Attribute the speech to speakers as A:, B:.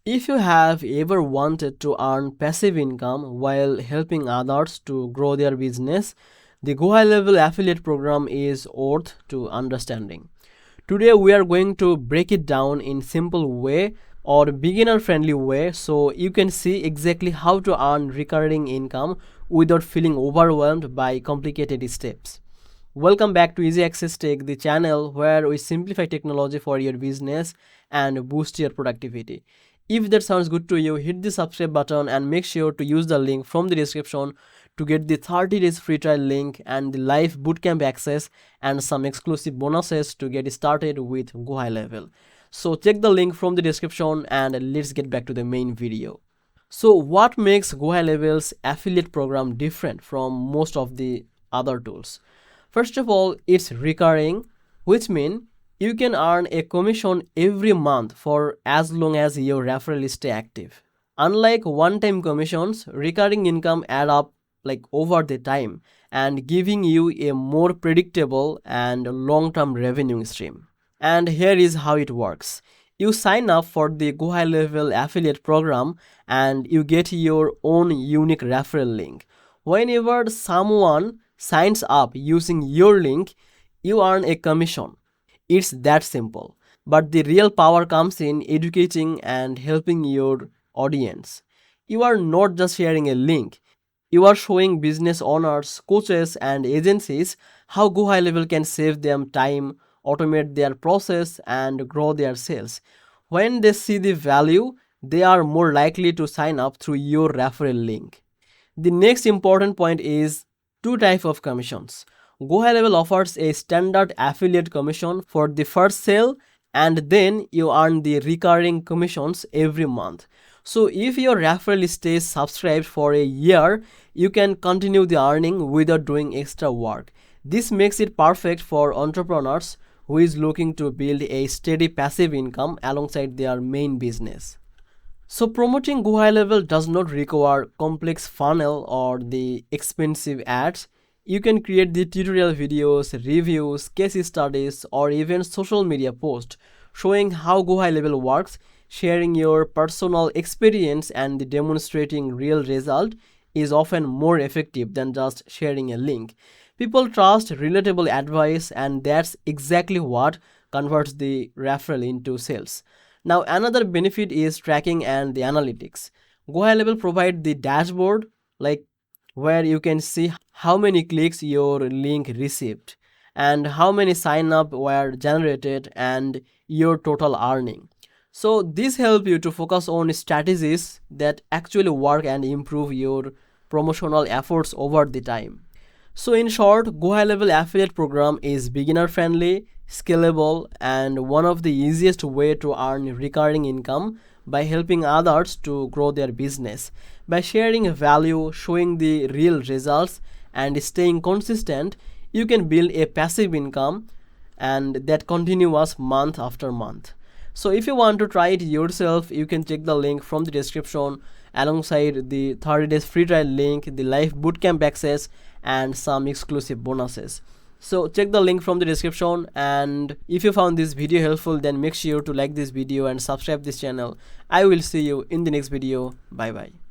A: If you have ever wanted to earn passive income while helping others to grow their business, the GoHighLevel affiliate program is worth to understanding. Today we are going to break it down in simple way or beginner friendly way so you can see exactly how to earn recurring income without feeling overwhelmed by complicated steps. Welcome back to Easy Access Tech, the channel where we simplify technology for your business and boost your productivity. If that sounds good to you, hit the subscribe button and make sure to use the link from the description to get the 30 days free trial link and the live bootcamp access and some exclusive bonuses to get started with GoHighLevel. So check the link from the description and let's get back to the main video. So what makes GoHighLevel's affiliate program different from most of the other tools? First of all, it's recurring, which means you can earn a commission every month for as long as your referral stay active. Unlike one-time commissions, recurring income add up over the time and giving you a more predictable and long-term revenue stream. And here is how it works. You sign up for the GoHighLevel affiliate program and you get your own unique referral link. Whenever someone signs up using your link, you earn a commission. It's that simple. But the real power comes in educating and helping your audience. You are not just sharing a link, you are showing business owners, coaches, and agencies how GoHighLevel can save them time, automate their process, and grow their sales. When they see the value, they are more likely to sign up through your referral link. The next important point is two types of commissions. GoHighLevel offers a standard affiliate commission for the first sale and then you earn the recurring commissions every month. So if your referral stays subscribed for a year, you can continue the earning without doing extra work. This makes it perfect for entrepreneurs who is looking to build a steady passive income alongside their main business. So promoting GoHighLevel does not require complex funnel or the expensive ads. You can create the tutorial videos, reviews, case studies, or even social media posts showing how GoHighLevel works, sharing your personal experience and demonstrating real result is often more effective than just sharing a link. People trust relatable advice and that's exactly what converts the referral into sales. Now another benefit is tracking and the analytics. GoHighLevel provide the dashboard where you can see how many clicks your link received and how many sign up were generated and your total earning. So this helps you to focus on strategies that actually work and improve your promotional efforts over the time. So in short, GoHighLevel affiliate program is beginner friendly, scalable, and one of the easiest way to earn recurring income by helping others to grow their business. By sharing value, showing the real results, and staying consistent, you can build a passive income and that continuous month after month. So if you want to try it yourself, you can check the link from the description alongside the 30 days free trial link, the live bootcamp access, and some exclusive bonuses. So check the link from the description, and if you found this video helpful, then make sure to like this video and subscribe this channel. I will see you in the next video. Bye bye.